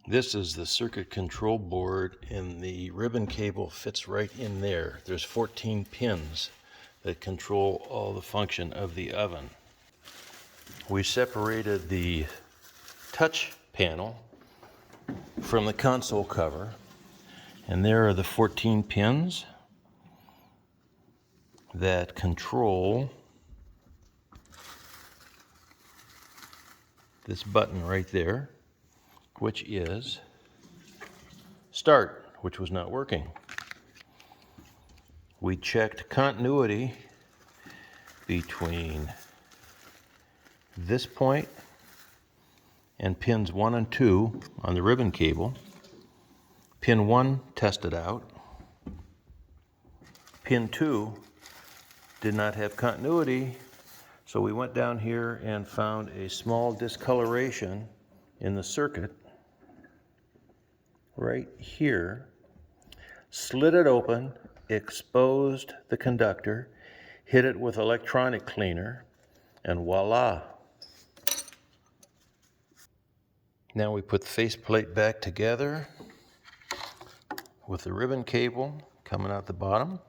This is the circuit control board, and the ribbon cable fits right in there. There's 14 pins that control all the function of the oven. We separated the touch panel from the console cover, and there are the 14 pins that control this button right there, which is start, which was not working. We checked continuity between this point and pins 1 and 2 on the ribbon cable. Pin 1 tested out. Pin 2 did not have continuity, so we went down here and found a small discoloration in the circuit right here, slid it open, exposed the conductor, hit it with electronic cleaner, and voila. Now we put the faceplate back together with the ribbon cable coming out the bottom.